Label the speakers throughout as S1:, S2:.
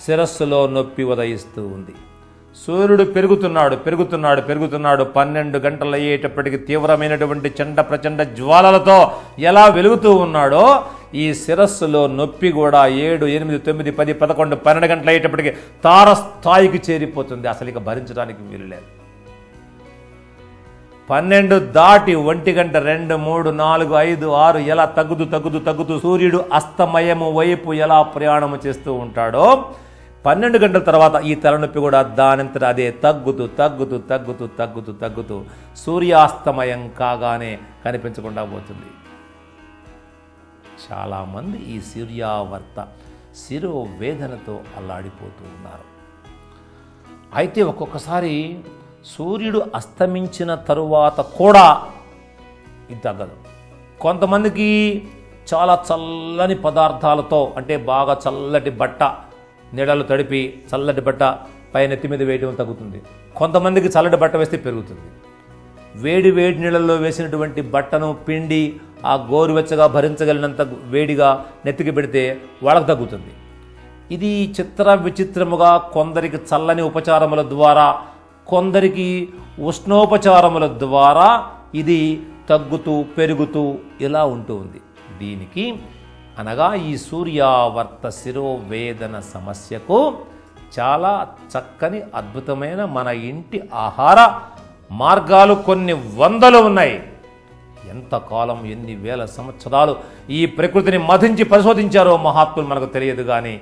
S1: శిరస్సులో నొప్పి ఉదయిస్తూ ఉంది. సూర్యుడు పెరుగుతున్నాడు 12 గంటలు అయ్యేటప్పటికి తీవ్రమైనటువంటి చండ ప్రచండ జ్వాలలతో ఎలా వెలుగుతూ ఉన్నాడో ఈ శిరస్సులో నొప్పి కూడా 7, 8, 9, 10, 11, 12 గంటలు అయ్యేటప్పటికి తారస్థాయికి చేరిపోతుంది. అసలు ఇక భరించడానికి వీలు లేదు. 12 దాటి 1 గంట 2, 3, 4, 5, 6 ఎలా తగ్గుతూ సూర్యుడు అస్తమయము వైపు ఎలా ప్రయాణం చేస్తూ ఉంటాడో 12 గంటల తర్వాత ఈ తలనొప్పి కూడా దానంతట అదే తగ్గుతూ సూర్యాస్తమయం కాగానే కనిపించకుండా పోతుంది. చాలామంది ఈ సూర్యావర్త శిరోవేదనతో అల్లాడిపోతూ ఉన్నారు. అయితే ఒక్కొక్కసారి సూర్యుడు అస్తమించిన తరువాత కూడా ఇది తగ్గదు. కొంతమందికి చాలా చల్లని పదార్థాలతో అంటే బాగా చల్లటి బట్ట నీడలు తడిపి చల్లటి బట్ట పైన నెత్తి మీద వేయడం తగ్గుతుంది. కొంతమందికి చల్లటి బట్ట వేస్తే పెరుగుతుంది. వేడి నీళ్ళల్లో వేసినటువంటి బట్టను పిండి ఆ గోరువెచ్చగా భరించగలిగినంత వేడిగా నెత్తికి పెడితే వాళ్ళకు తగ్గుతుంది. ఇది విచిత్రముగా కొందరికి చల్లని ఉపచారముల ద్వారా కొందరికి ఉష్ణోపచారముల ద్వారా ఇది తగ్గుతూ పెరుగుతూ ఇలా ఉంటూ ఉంది. దీనికి అనగా ఈ సూర్యావర్త శిరోవేదన సమస్యకు చాలా చక్కని అద్భుతమైన మన ఇంటి ఆహార మార్గాలు కొన్ని వందలు ఉన్నాయి. ఎంతకాలం ఎన్ని వేల సంవత్సరాలు ఈ ప్రకృతిని మధించి పరిశోధించారో మహాత్ములు మనకు తెలియదు. కానీ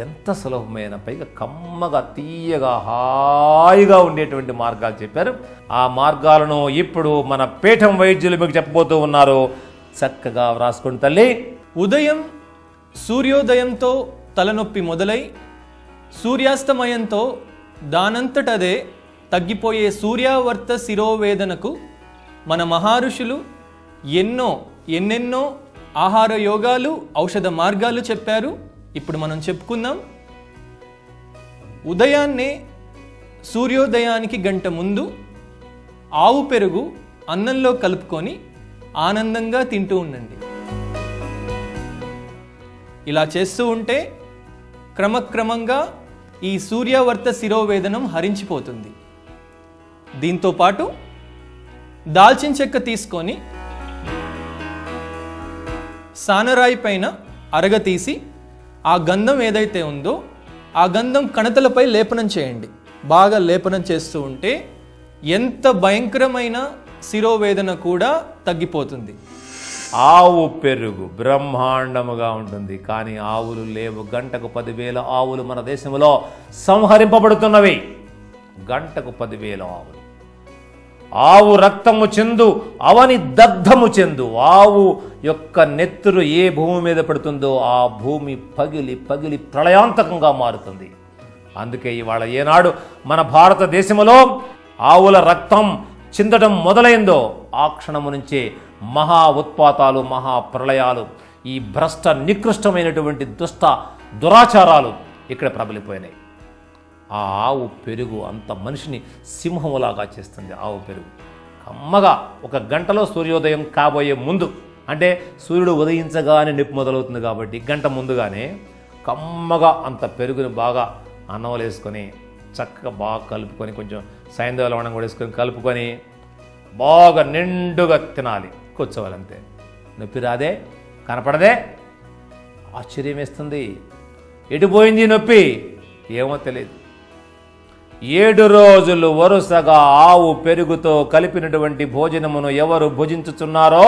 S1: ఎంత సులభమైన పైగా కమ్మగా తీయగా హాయిగా ఉండేటువంటి మార్గాలు చెప్పారు. ఆ మార్గాలను ఇప్పుడు మన పీఠం వైద్యులు మీకు చెప్పబోతూ ఉన్నారు. చక్కగా వ్రాసుకోండి తల్లి.
S2: ఉదయం సూర్యోదయంతో తలనొప్పి మొదలై సూర్యాస్తమయంతో దానంతటదే తగ్గిపోయే సూర్యావర్త శిరోవేదనకు మన మహర్షులు ఎన్నెన్నో ఆహార యోగాలు ఔషధ మార్గాలు చెప్పారు. ఇప్పుడు మనం చెప్పుకుందాం. ఉదయాన్నే సూర్యోదయానికి గంట ముందు ఆవు పెరుగు అన్నంలో కలుపుకొని ఆనందంగా తింటూ ఉండండి. ఇలా చేస్తూ ఉంటే క్రమక్రమంగా ఈ సూర్యావర్త శిరోవేదనం హరించిపోతుంది. దీంతో పాటు దాల్చిన చెక్క తీసుకొని సానరాయి పైన అరగతీసి ఆ గంధం ఏదైతే ఉందో ఆ గంధం కణతలపై లేపనం చేయండి. బాగా లేపనం చేస్తూ ఉంటే ఎంత భయంకరమైన శిరోవేదన కూడా తగ్గిపోతుంది.
S1: ఆవు పెరుగు బ్రహ్మాండముగా ఉంటుంది. కానీ ఆవులు లేవు. గంటకు 10,000 ఆవులు మన దేశంలో సంహరింపబడుతున్నవి. గంటకు 10,000 ఆవులు. ఆవు రక్తము చెందు అవని దగ్ధము చెందు. ఆవు యొక్క నెత్తురు ఏ భూమి మీద పడుతుందో ఆ భూమి పగిలి ప్రళయాంతకంగా మారుతుంది. అందుకే ఇవాళ ఏనాడు మన భారతదేశంలో ఆవుల రక్తం చిందడం మొదలైందో ఆ క్షణము నుంచే మహా ఉత్పాతాలు, మహా ప్రళయాలు, ఈ భ్రష్ట నికృష్టమైనటువంటి దురాచారాలు ఇక్కడ ప్రబలిపోయినాయి. ఆ ఆవు పెరుగు అంత మనిషిని సింహములాగా చేస్తుంది. ఆవు పెరుగు కమ్మగా 1 గంటలో సూర్యోదయం కాబోయే ముందు అంటే సూర్యుడు ఉదయించగానే నొప్పి మొదలవుతుంది కాబట్టి గంట ముందుగానే కమ్మగా అంత పెరుగుని బాగా అన్నంలో వేసుకొని చక్కగా బాగా కలుపుకొని కొంచెం సైంధవ లవణం కూడా వేసుకొని కలుపుకొని బాగా నిండుగా తినాలి. కూర్చోవాలంతే. నొప్పి రాదే, కనపడదే. ఆశ్చర్యం వేస్తుంది. ఎటుపోయింది నొప్పి ఏమో తెలియదు. 7 రోజులు వరుసగా ఆవు పెరుగుతో కలిపినటువంటి భోజనమును ఎవరు భుజించుచున్నారో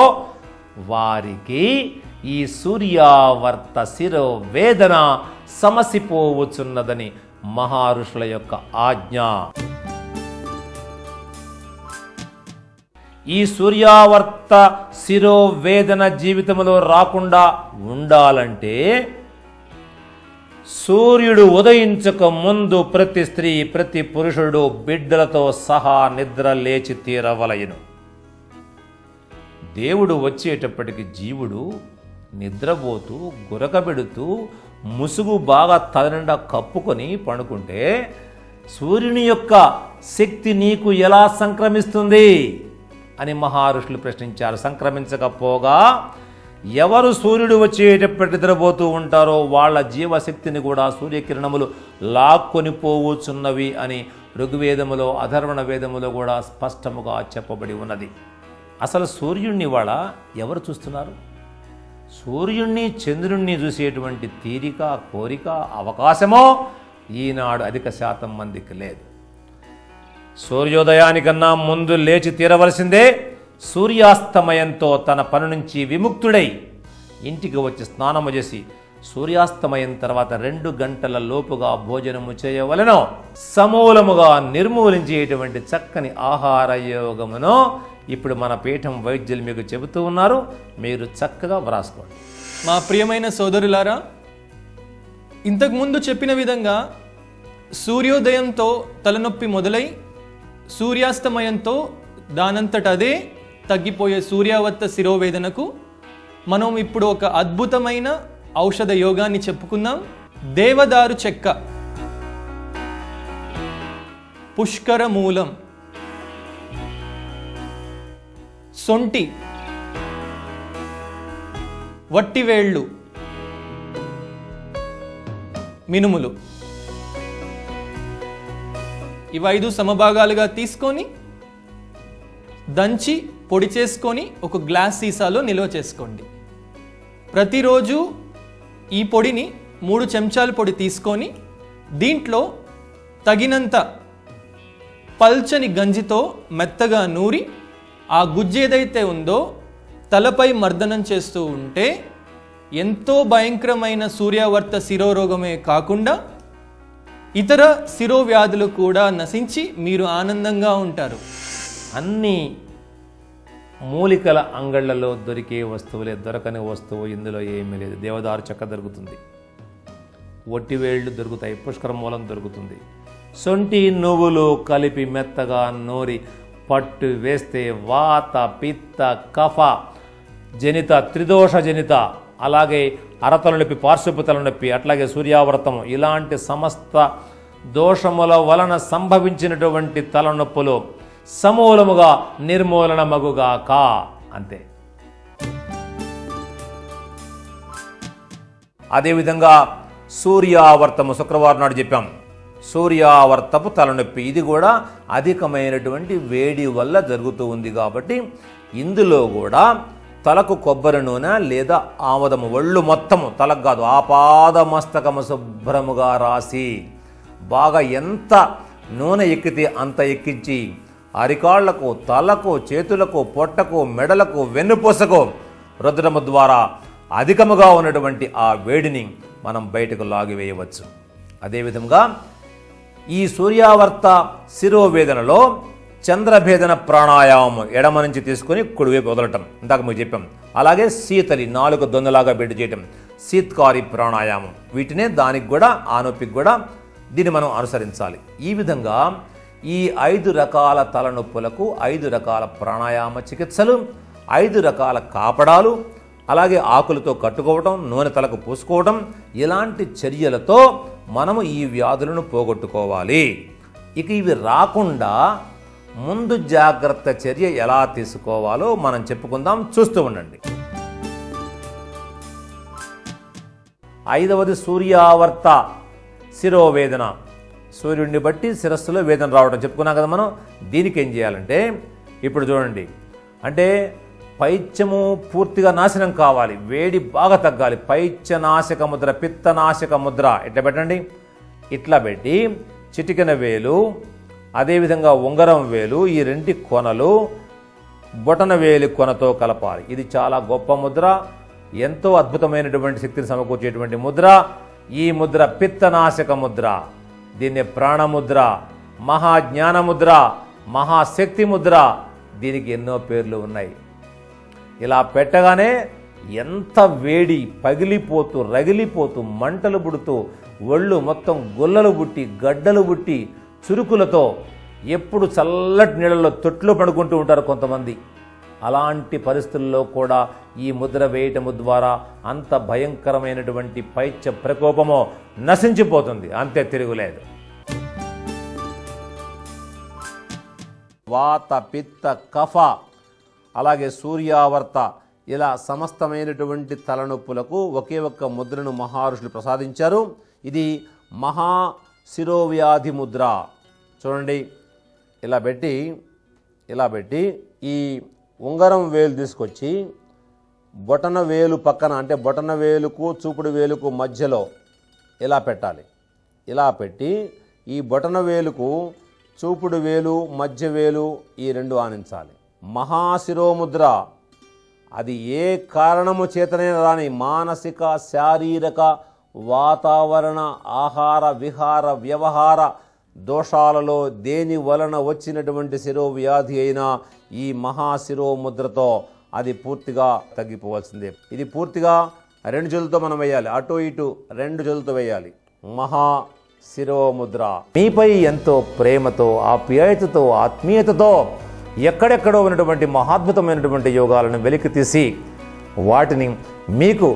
S1: వారికి ఈ సూర్యావర్త శిరోవేదన సమసిపోవచ్చున్నదని మహర్షుల యొక్క ఆజ్ఞ. ఈ సూర్యావర్త శిరోవేదన జీవితంలో రాకుండా ఉండాలంటే సూర్యుడు ఉదయించక ముందు ప్రతి స్త్రీ ప్రతి పురుషుడు బిడ్డలతో సహా నిద్ర లేచి తీరవలయను. దేవుడు వచ్చేటప్పటికి జీవుడు నిద్రపోతూ గురకబెడుతూ ముసుగు బాగా తలనిండా కప్పుకొని పడుకుంటే సూర్యుని యొక్క శక్తి నీకు ఎలా సంక్రమిస్తుంది అని మహర్షులు ప్రశ్నించారు. సంక్రమించకపోగా ఎవరు సూర్యుడు వచ్చేటప్పటి నిద్రపోతూ ఉంటారో వాళ్ళ జీవశక్తిని కూడా సూర్యకిరణములు లాక్కొని పోవచ్చున్నవి అని ఋగ్వేదములో అధర్వణ వేదములో కూడా స్పష్టముగా చెప్పబడి ఉన్నది. అసలు సూర్యుడిని వాళ్ళ ఎవరు చూస్తున్నారు? సూర్యుణ్ణి చంద్రుణ్ణి చూసేటువంటి తీరిక, కోరిక, అవకాశమో ఈనాడు అధిక శాతం మందికి లేదు. సూర్యోదయానికన్నా ముందు లేచి తీరవలసిందే. సూర్యాస్తమయంతో తన పని నుంచి విముక్తుడై ఇంటికి వచ్చి స్నానము చేసి సూర్యాస్తమయం తర్వాత 2 గంటల లోపుగా భోజనము చేయవలెను. సమూలముగా నిర్మూలించేటువంటి చక్కని ఆహార యోగమును ఇప్పుడు మన పీఠం వైద్యులు మీకు చెబుతూ ఉన్నారు. మీరు చక్కగా వ్రాసుకోండి.
S2: మా ప్రియమైన సోదరులారా, ఇంతకుముందు చెప్పిన విధంగా సూర్యోదయంతో తలనొప్పి మొదలై సూర్యాస్తమయంతో దానంతట అదే తగ్గిపోయే సూర్యావర్త శిరోవేదనకు మనం ఇప్పుడు ఒక అద్భుతమైన ఔషధ యోగాన్ని చెప్పుకుందాం. దేవదారు చెక్క, పుష్కర మూలం, సొంటి, వట్టివేళ్ళు, మినుములు ఇవి 5 సమభాగాలుగా తీసుకొని దంచి పొడి చేసుకొని ఒక గ్లాస్ సీసాలో నిల్వ చేసుకోండి. ప్రతిరోజు ఈ పొడిని 3 చెంచాల పొడి తీసుకొని దీంట్లో తగినంత పల్చని గంజితో మెత్తగా నూరి ఆ గుజ్జు ఏదైతే ఉందో తలపై మర్దనం చేస్తూ ఉంటే ఎంతో భయంకరమైన సూర్యావర్త శిరోరోగమే కాకుండా ఇతర శిరోవ్యాధులు కూడా నశించి మీరు ఆనందంగా ఉంటారు.
S1: అన్ని మూలికల అంగళ్లలో దొరికే వస్తువులే, దొరకని వస్తువు ఇందులో ఏమీ లేదు. దేవదారు చెక్క దొరుకుతుంది, వట్టివేళ్లు దొరుకుతాయి, పుష్కర మూలం దొరుకుతుంది. సొంటి నువ్వులు కలిపి మెత్తగా నూరి పట్టు వేస్తే వాత, పిత్త, కఫ జనిత, త్రిదోష జనిత, అలాగే అరతల నొప్పి, పార్శ్వపు నొప్పి, అట్లాగే సూర్యావర్తం ఇలాంటి సమస్త దోషముల వలన సంభవించినటువంటి తలనొప్పులు సమూలముగా నిర్మూలన మగుగాక. అంతే. అదేవిధంగా సూర్యావర్తము శుక్రవారం నాడు చెప్పాం. సూర్యావర్తపు తలనొప్పి ఇది కూడా అధికమైనటువంటి వేడి వల్ల జరుగుతూ ఉంది కాబట్టి ఇందులో కూడా తలకు కొబ్బరి నూనె లేదా ఆముదము ఒళ్ళు మొత్తము, తలకు కాదు ఆపాదమస్తకము శుభ్రముగా రాసి బాగా ఎంత నూనె ఎక్కితే అంత ఎక్కించి అరికాళ్లకు, తలకు, చేతులకు, పొట్టకు, మెడలకు, వెన్నుపూసకు రుద్రము ద్వారా అధికముగా ఉన్నటువంటి ఆ వేడిని మనం బయటకు లాగివేయవచ్చు. అదేవిధంగా ఈ సూర్యావర్త శిరోవేదనలో చంద్రభేదన ప్రాణాయామం ఎడమ నుంచి తీసుకొని కుడివైపు వదలటం ఇందాక మీకు చెప్పాం. అలాగే శీతలి 4 దొందలాగా బెడ్ చేయటం, శీత్కారి ప్రాణాయామం, వీటినే దానికి కూడా ఆ నొప్పికి కూడా దీన్ని మనం అనుసరించాలి. ఈ విధంగా ఈ 5 రకాల తలనొప్పులకు 5 రకాల ప్రాణాయామ చికిత్సలు, 5 రకాల కాపడాలు, అలాగే ఆకులతో కట్టుకోవటం, నూనె తలకు పూసుకోవటం, ఇలాంటి చర్యలతో మనము ఈ వ్యాధులను పోగొట్టుకోవాలి. ఇక ఇవి రాకుండా ముందు జాగ్రత్త చర్య ఎలా తీసుకోవాలో మనం చెప్పుకుందాం. చూస్తూ ఉండండి. 5వది సూర్యావర్త శిరోవేదన. సూర్యుడిని బట్టి శిరస్సులో వేదన రావడం చెప్పుకున్నాం కదా మనం. దీనికి ఏం చేయాలంటే ఇప్పుడు చూడండి, అంటే పైత్యము పూర్తిగా నాశనం కావాలి, వేడి బాగా తగ్గాలి. పైత్యనాశక ముద్ర, పిత్తనాశక ముద్ర ఇట్లా పెట్టండి. ఇట్లా పెట్టి చిటికెన వేలు, అదేవిధంగా ఉంగరం వేలు, ఈ 2 కొనలు బొటన వేలి కొనతో కలపాలి. ఇది చాలా గొప్ప ముద్ర, ఎంతో అద్భుతమైనటువంటి శక్తిని సమకూర్చేటువంటి ముద్ర. ఈ ముద్ర పిత్తనాశక ముద్ర, దీన్ని ప్రాణముద్ర, మహాజ్ఞానముద్ర, మహాశక్తి ముద్ర, దీనికి ఎన్నో పేర్లు ఉన్నాయి. ఇలా పెట్టగానే ఎంత వేడి పగిలిపోతూ, రగిలిపోతూ, మంటలు పుడుతూ, ఒళ్ళు మొత్తం గుల్లలు పుట్టి, గడ్డలు పుట్టి, చురుకులతో ఎప్పుడు చల్లటి నీళ్ళలో తొట్లో పడుకుంటూ ఉంటారు కొంతమంది. అలాంటి పరిస్థితుల్లో కూడా ఈ ముద్ర వేయటము ద్వారా అంత భయంకరమైనటువంటి పైత్య ప్రకోపమో నశించిపోతుంది. అంతే, తిరుగులేదు. వాత, పిత్త, కఫ, అలాగే సూర్యావర్త ఇలా సమస్తమైనటువంటి తలనొప్పులకు ఒకే ఒక్క ముద్రను మహర్షులు ప్రసాదించారు. ఇది మహా శిరోవ్యాధి ముద్ర. చూడండి, ఇలా పెట్టి ఈ ఉంగరం వేలు తీసుకొచ్చి బొటన వేలు పక్కన, అంటే బొటన వేలుకు చూపుడు వేలుకు మధ్యలో ఇలా పెట్టాలి. ఇలా పెట్టి ఈ బొటన వేలుకు చూపుడు వేలు మధ్య వేలు ఈ రెండు ఆనించాలి. మహాశిరోముద్ర అది ఏ కారణము చేతనైనా రాని మానసిక, శారీరక, వాతావరణ, ఆహార, విహార, వ్యవహార దోషాలలో దేని వలన వచ్చినటువంటి శిరోవ్యాధి అయినా ఈ మహాశిరోముద్రతో అది పూర్తిగా తగ్గిపోవాల్సిందే. ఇది పూర్తిగా 2 చేతులతో మనం వేయాలి, అటు ఇటు 2 చేతులతో వేయాలి. మహా శిరోముద్ర మీపై ఎంతో ప్రేమతో, ఆప్యాయతతో, ఆత్మీయతతో ఎక్కడెక్కడో ఉన్నటువంటి మహాద్భుతమైనటువంటి యోగాలను వెలికి తీసి వాటిని మీకు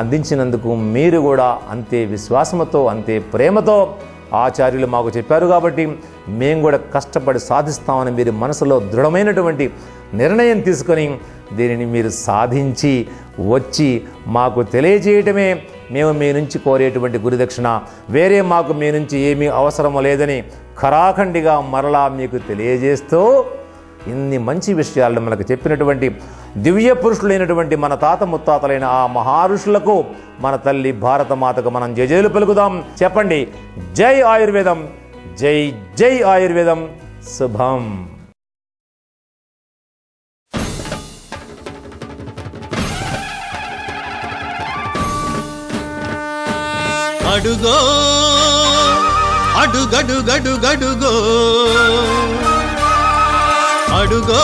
S1: అందించినందుకు మీరు కూడా అంతే విశ్వాసంతో, అంతే ప్రేమతో ఆచార్యులు మాకు చెప్పారు కాబట్టి మేము కూడా కష్టపడి సాధిస్తామని మీరు మనసులో దృఢమైనటువంటి నిర్ణయం తీసుకొని దీనిని మీరు సాధించి వచ్చి మాకు తెలియజేయటమే మేము మీ నుంచి కోరేటువంటి గురుదక్షిణ. వేరే మాకు మీ నుంచి ఏమీ అవసరము లేదని ఖరాఖండిగా మరలా మీకు తెలియజేస్తూ ఇన్ని మంచి విషయాలను మనకు చెప్పినటువంటి దివ్య పురుషులైనటువంటి మన తాత ముత్తాతలైన ఆ మహర్షులకు మన తల్లి భారతమాతకు మనం జయజయలు పలుకుదాం. చెప్పండి, జై ఆయుర్వేదం, జై జై ఆయుర్వేదం. శుభం.
S2: అడుగో అడుగడుగడుగడుగో అడుగో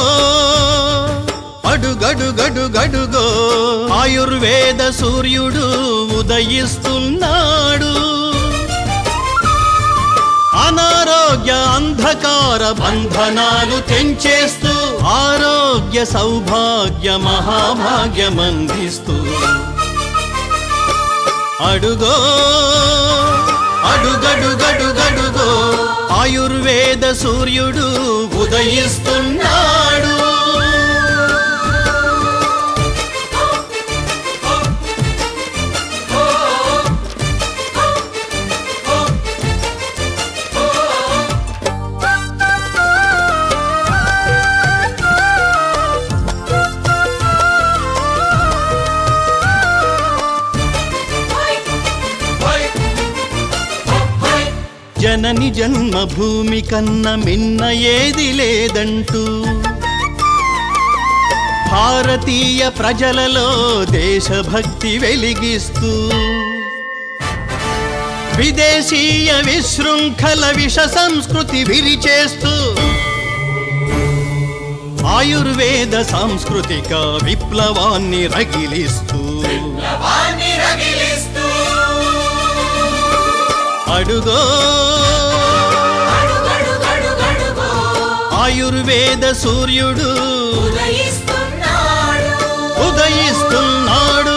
S2: అడుగడుగడుగడుగో ఆయుర్వేద సూర్యుడు ఉదయిస్తున్నాడు. అనారోగ్య అంధకార బంధనాలు తెంచేస్తూ ఆరోగ్య సౌభాగ్య మహాభాగ్యమందిస్తూ అడుగో అడుగడుగడుగడుగో ఆయుర్వేద సూర్యుడు ఉదయిస్తున్నాడు. జనని జన్మభూమి కన్న మిన్న ఏది లేదంటూ భారతీయ ప్రజలలో దేశభక్తి వెలిగిస్తూ విదేశీయ విశృంఖల విష సంస్కృతి విరిచేస్తూ ఆయుర్వేద సాంస్కృతిక విప్లవాన్ని రగిలిస్తూ అడుగో ఆయుర్వేద సూర్యుడు ఉదయిస్తున్నాడు.